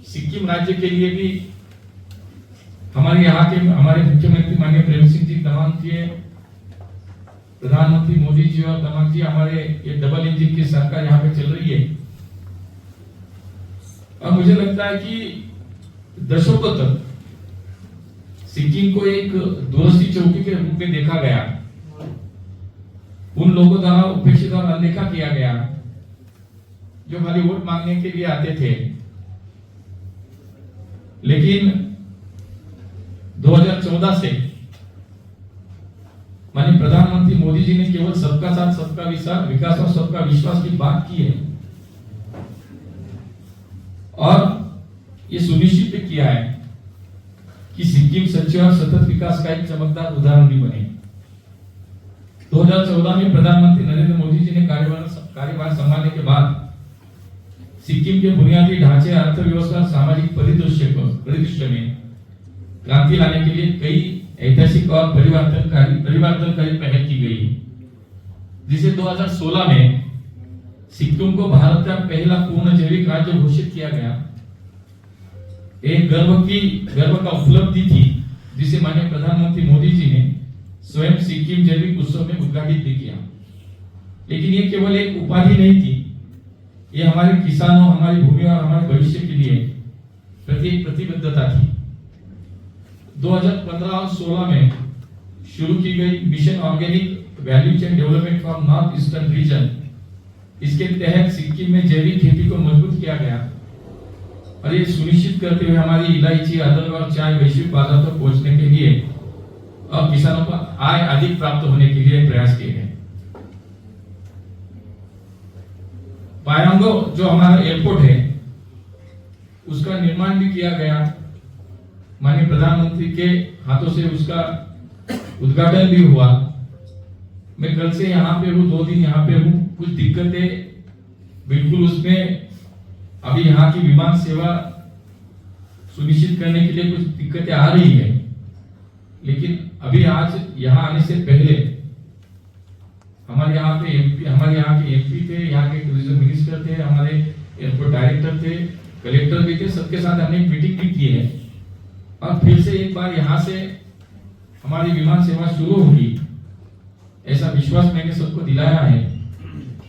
सिक्किम राज्य के लिए भी हमारे यहाँ के हमारे मुख्यमंत्री माननीय प्रेम सिंह जी तमाम जी, प्रधानमंत्री मोदी जी और तमाम जी, हमारे ये डबल इंजन की सरकार यहाँ पे चल रही है। और मुझे लगता है कि दशकों तक सिक्किम को एक दूरस्थ चौकी के रूप में देखा गया, उन लोगों द्वारा उपेक्षित और अनदेखा किया गया जो खाली वोट मांगने के लिए आते थे। लेकिन 2014 से माननीय प्रधानमंत्री मोदी जी ने केवल सबका साथ सबका विकास और सबका विश्वास की बात की है और ये सुनिश्चित भी किया है कि सिक्किम सच्चे और सतत विकास का एक चमकदार उदाहरण भी बने। 2014 में प्रधानमंत्री नरेंद्र मोदी जी ने कार्यभार संभालने के बाद सिक्किम के बुनियादी ढांचे, अर्थव्यवस्था, सामाजिक परिदृश्य में क्रांति लाने के लिए कई ऐतिहासिक और परिवर्तनकारी पहल की गई, जिसे 2016 में सिक्किम को भारत का पहला पूर्ण जैविक राज्य घोषित किया गया। एक गर्व का उपलब्धि थी जिसे माननीय प्रधानमंत्री मोदी जी ने स्वयं सिक्किम जैविक उत्सव में उद्घाटित भी किया। लेकिन ये केवल एक उपाधि नहीं थी, ये हमारे किसानों, हमारी भूमि और हमारे भविष्य के लिए प्रत्येक प्रतिबद्धता थी। 2015 और 16 में शुरू की गई mission organic value chain development for north eastern region, इसके तहत सिक्किम में जैविक खेती को मजबूत किया गया और ये सुनिश्चित करते हुए हमारी इलायची, अदरक और चाय वैश्विक बाजार तक पहुंचने के लिए और किसानों को आय अधिक प्राप्त होने के लिए प्रयास किए गए। पायांगो जो हमारा एयरपोर्ट है उसका निर्माण भी किया गया, माननीय प्रधानमंत्री के हाथों से उसका उद्घाटन भी हुआ। मैं कल से यहाँ पे हूँ, 2 दिन यहाँ पे हूँ। कुछ दिक्कतें बिल्कुल उसमें अभी यहाँ की विमान सेवा सुनिश्चित करने के लिए कुछ दिक्कतें आ रही है, लेकिन अभी आज यहाँ आने से पहले हमारे यहाँ के एमपी थे, यहाँ के टूरिज्म मिनिस्टर थे, हमारे एयरपोर्ट डायरेक्टर थे, कलेक्टर भी थे, सबके साथ हमने एक मीटिंग भी की है और फिर से एक बार यहाँ से हमारी विमान सेवा शुरू होगी ऐसा विश्वास मैंने सबको दिलाया है,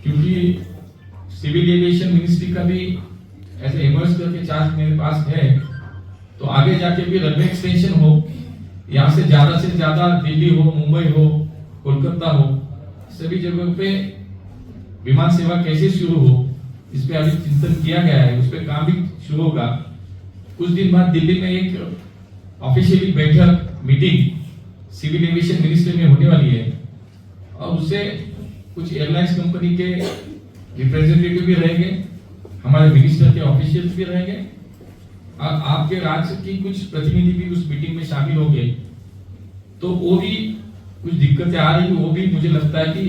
क्योंकि सिविल एविएशन मिनिस्ट्री का भी ऐसे इमर्ज करके चार्ज मेरे पास है, तो आगे जाके भी रनवे एक्सटेंशन हो, यहाँ से ज्यादा दिल्ली हो, मुंबई हो, कोलकाता हो, सभी जगहों पे विमान सेवा कैसे शुरू हो इस पे अभी चिंतन किया गया है, उस पे काम भी शुरू होगा। कुछ दिन बाद दिल्ली में एक ऑफिशियली बैठक मीटिंग सिविल एविएशन मिनिस्ट्री में होने वाली है और उससे कुछ एयरलाइंस कंपनी के रिप्रेजेंटेटिव भी रहेंगे, हमारे मिनिस्टर के ऑफिशियल्स भी रहेंगे और आपके राज्य की कुछ प्रतिनिधि भी उस मीटिंग में शामिल होंगे। तो वो भी कुछ दिक्कतें आ रही, वो भी मुझे लगता है कि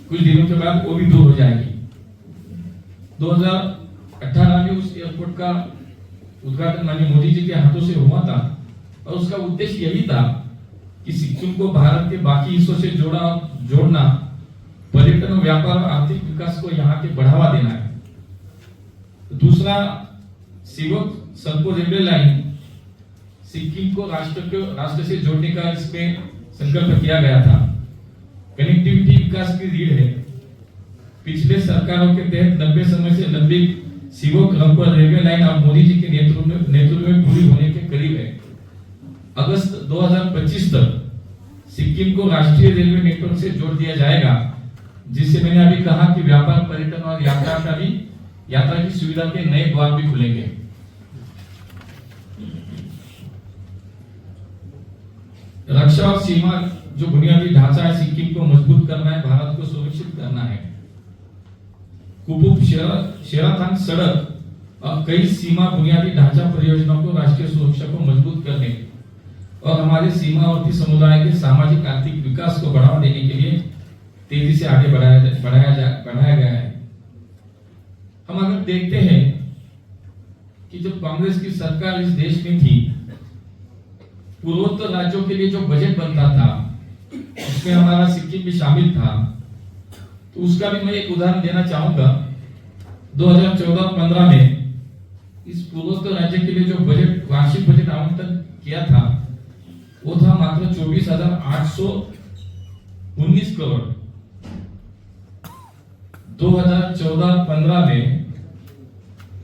कुछ दिनों के बाद वो भी दूर हो जाएगी। 2018 में उस एयरपोर्ट का उद्घाटन माननीय मोदी जी के हाथों से हुआ था और उसका उद्देश्य यही था कि सिक्किम को भारत के बाकी हिस्सों से जोड़ना, पर्यटन, व्यापार और आर्थिक विकास को यहाँ के बढ़ावा देना है। दूसरा, सिवक सनपो रेलवे लाइन सिक्किम को राष्ट्र से जोड़ने का इसमें संकल्प किया गया था। कनेक्टिविटी विकास की रीढ़ है। पिछले सरकारों के तहत लंबे समय से लंबी सिवक सनपो रेलवे लाइन अब मोदी जी के नेतृत्व में पूरी होने के करीब है। अगस्त 2025 तक सिक्किम को राष्ट्रीय रेलवे नेटवर्क से जोड़ दिया जाएगा, जिससे मैंने अभी कहा कि व्यापार, पर्यटन और यात्रा की सुविधा के नए द्वार भी खुलेंगे। रक्षा और सीमा जो बुनियादी ढांचा है, सिक्किम को मजबूत करना है, भारत को सुरक्षित करना है। कुपुप शेराथांग सड़क और कई सीमा बुनियादी ढांचा परियोजनाओं को राष्ट्रीय सुरक्षा को मजबूत करने और हमारे सीमावर्ती समुदाय के सामाजिक आर्थिक विकास को बढ़ावा देने के लिए तेजी से आगे बढ़ाया गया है। हम अगर देखते हैं कि जब कांग्रेस की सरकार इस देश में थी, पूर्वोत्तर राज्यों के लिए जो बजट बनता था उसमें हमारा सिक्किम भी शामिल था, तो उसका भी मैं एक उदाहरण देना चाहूंगा। 2014-15 में इस पूर्वोत्तर राज्य के लिए जो बजट वार्षिक बजट आवंटन किया था वो था मात्र 24,819 करोड़। 2014-15 में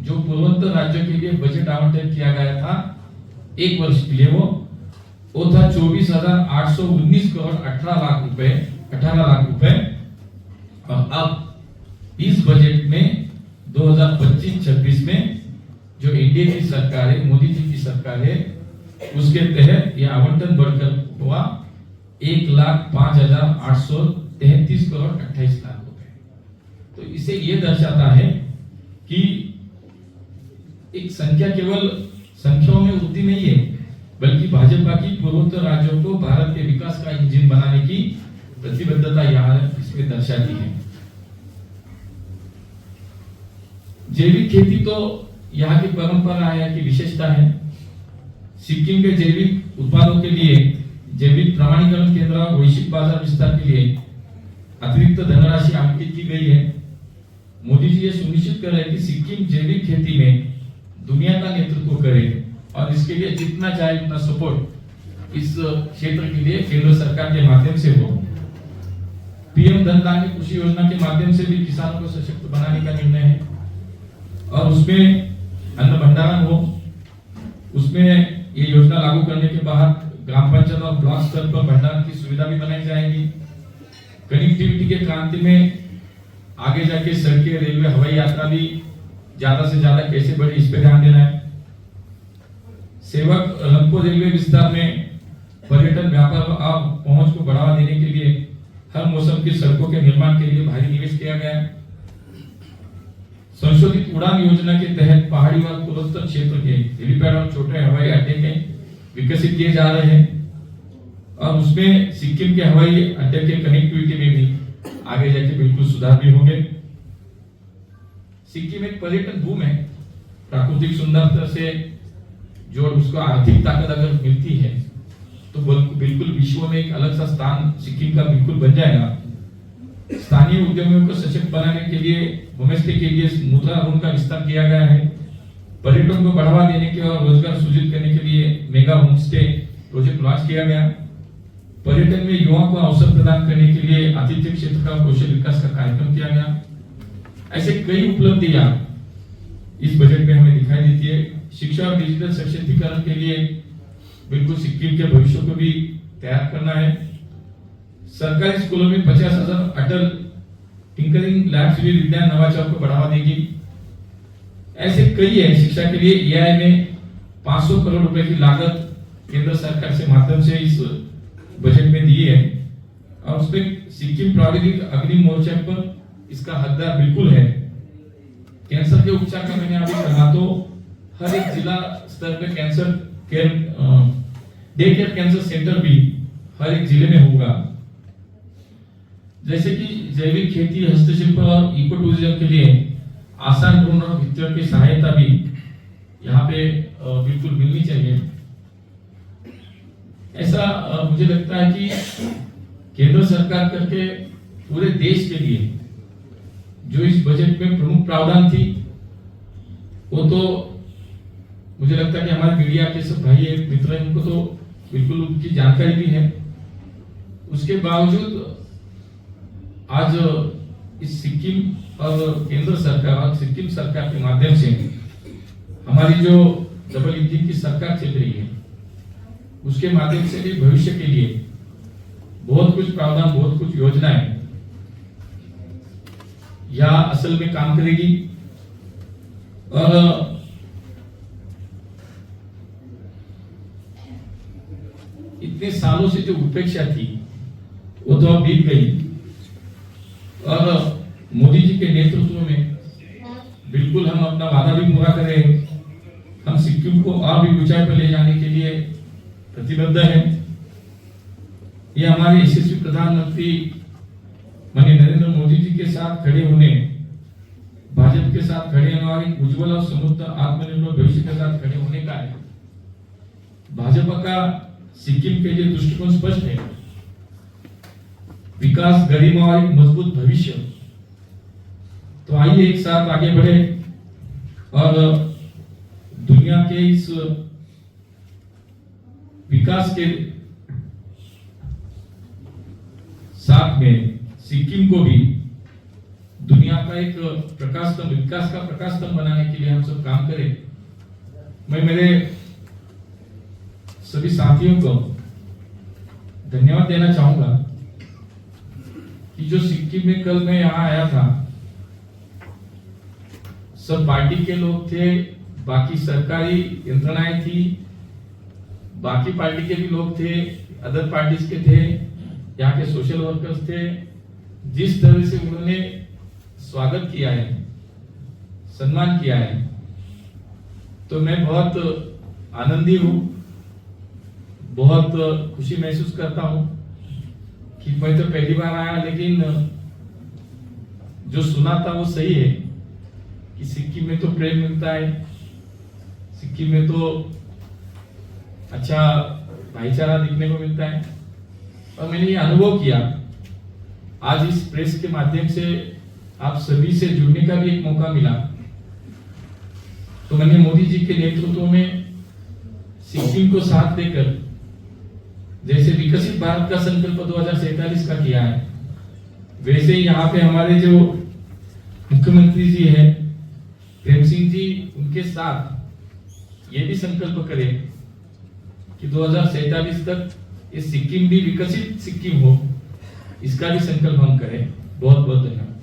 जो पूर्वोत्तर राज्यों के लिए बजट आवंटन किया गया था एक वर्ष के लिए वो था 24,819 करोड़ 18 लाख रुपए। और अब इस बजट में 2025-26 में जो एनडीए की सरकार है, मोदी जी की सरकार है, उसके तहत यह आवंटन बढ़कर हुआ 1,05,833 करोड़ 28 लाख रुपए। तो इसे यह दर्शाता है कि एक संख्या केवल संख्याओं में वृद्धि नहीं है, बल्कि भाजपा की पूर्वोत्तर राज्यों को भारत के विकास का इंजन बनाने की प्रतिबद्धता यहाँ इसमें दर्शाती है। जैविक खेती तो यहाँ की परंपरा है, की विशेषता है। सिक्किम के जैविक उत्पादों के लिए जैविक प्रमाणीकरण केंद्र और वैश्विक बाजार विस्तार के लिए अतिरिक्त धनराशि आवंटित की गई है। मोदी जी ये सुनिश्चित कर रहे हैं कि सिक्किम जैविक खेती में दुनिया का नेतृत्व करे और इसके लिए जितना चाहे उतना सपोर्ट इस क्षेत्र के लिए केंद्र सरकार के माध्यम से हो। पीएम धन धान्य कृषि योजना के माध्यम से भी किसानों को सशक्त बनाने का निर्णय है और उसमें अन्न भंडारण हो। उसमें ये योजना लागू करने के बाद ग्राम पंचायत और ब्लॉक स्तर पर भंडारण की सुविधा भी बनाई जाएगी। कनेक्टिविटी के क्रांति में आगे जाके सड़कें, रेलवे, हवाई यात्रा भी ज्यादा से ज्यादा कैसे बढ़े इस पे ध्यान देना है। सेवक लंको रेलवे विस्तार में पर्यटन, व्यापार और पहुंच को बढ़ावा देने के लिए हर मौसम की सड़कों के निर्माण के लिए भारी निवेश किया गया है। संशोधित उड़ान योजना के तहत पहाड़ी व पूर्वोत्तर क्षेत्र के हेलीपैड और छोटे हवाई अड्डे के विकसित किए जा रहे हैं और उसमें सिक्किम के हवाई अड्डे के कनेक्टिविटी में भी आगे जाके बिल्कुल सुधार भी होंगे। सिक्किम एक पर्यटन भूम है। प्राकृतिक सुंदरता से जो उसको आर्थिक ताकत अगर मिलती है तो बिल्कुल विश्व में एक अलग सा स्थान सिक्किम का बिल्कुल बन जाएगा। स्थानीय उद्यमियों को सशक्त बनाने के लिए होमस्टे के लिए मुद्रा ऋण का विस्तार किया गया है। पर्यटन को बढ़ावा देने के और रोजगार सृजित करने के लिए मेगा होमस्टे प्रोजेक्ट लॉन्च किया गया। पर्यटन में युवाओं को अवसर प्रदान करने के लिए आतिथ्य क्षेत्र का कौशल विकास का कार्यक्रम किया गया। ऐसे कई उपलब्धियां इस बजट में हमें दिखाई देती है। शिक्षा और डिजिटल सशक्तिकरण के लिए बिल्कुल सिक्किम के भविष्य को भी तैयार करना है। सरकारी स्कूलों में 50,000 अटल टिंकरिंग लैब्स भी विज्ञान नवाचार को बढ़ावा देगी। ऐसे कई है। शिक्षा के लिए एआई में 500 करोड़ रुपए की लागत केंद्र सरकार से माध्यम से इस बजट में दी है और उसमें सिक्किम प्रौद्योगिक अग्नि मोर्चा पर इसका हकदार बिल्कुल है। कैंसर के उपचार का मैंने अभी कहा तो हर एक जिला स्तर पे cancer care day care cancer centre भी हर एक जिले में होगा। जैसे कि जैविक खेती, हस्तशिल्प और इको टूरिज्म के लिए आसान ऋण और वित्तीय की सहायता भी यहाँ पे बिल्कुल मिलनी चाहिए। ऐसा मुझे लगता है कि केंद्र सरकार करके पूरे देश के लिए जो इस बजट में प्रमुख प्रावधान थी वो तो मुझे लगता है कि हमारे मीडिया के सब भाई मित्र हैं उनको तो बिल्कुल उनकी जानकारी भी है। उसके बावजूद आज इस सिक्किम और केंद्र सरकार और सिक्किम सरकार के माध्यम से हमारी जो डबल इंजन की सरकार चल रही है उसके माध्यम से भी भविष्य के लिए बहुत कुछ प्रावधान, बहुत कुछ योजनाएं या असल में काम करेगी। और इतने सालों से जो उपेक्षा थी वो तो अब बीत गई और मोदी जी के नेतृत्व में बिल्कुल हम अपना वादा भी पूरा करें। हम सिक्किम को और भी ऊंचाई पर ले जाने के लिए प्रतिबद्ध है। ये हमारे यशस्वी प्रधानमंत्री माननीय नरेंद्र मोदी जी के साथ खड़े होने, भाजपा के साथ खड़े होने और एक उज्जवल और समृद्ध आत्मनिर्भर भविष्य के साथ खड़े होने का है। भाजपा का सिक्किम के लिए दृष्टिकोण स्पष्ट है। विकास, गरिमा और एक मजबूत भविष्य। तो आइए एक साथ आगे बढ़े और के इस विकास के साथ में सिक्किम को भी दुनिया का एक प्रकाश स्तंभ, विकास का प्रकाश स्तंभ बनाने के लिए हम सब काम करें। मैं मेरे सभी साथियों को धन्यवाद देना चाहूंगा कि जो सिक्किम में कल मैं यहाँ आया था, सब पार्टी के लोग थे, बाकी सरकारी यंत्रणाएं थी, बाकी पार्टी के भी लोग थे, अदर पार्टीज के थे, यहाँ के सोशल वर्कर्स थे। जिस तरह से उन्होंने स्वागत किया है, सम्मान किया है, तो मैं बहुत आनंदी हूं, बहुत खुशी महसूस करता हूं कि मैं तो पहली बार आया, लेकिन जो सुना था वो सही है कि सिक्किम में तो प्रेम मिलता है, सिक्किम में तो अच्छा भाईचारा दिखने को मिलता है। और मैंने ये अनुभव किया, आज इस प्रेस के माध्यम से आप सभी से जुड़ने का भी एक मौका मिला। तो मैंने मोदी जी के नेतृत्व में सिक्किम को साथ देकर जैसे विकसित भारत का संकल्प 2047 का किया है, वैसे ही यहाँ पे हमारे जो मुख्यमंत्री जी हैं प्रेम सिंह जी, उनके साथ ये भी संकल्प करें कि 2047 तक ये सिक्किम भी विकसित सिक्किम हो, इसका भी संकल्प हम करें। बहुत बहुत धन्यवाद।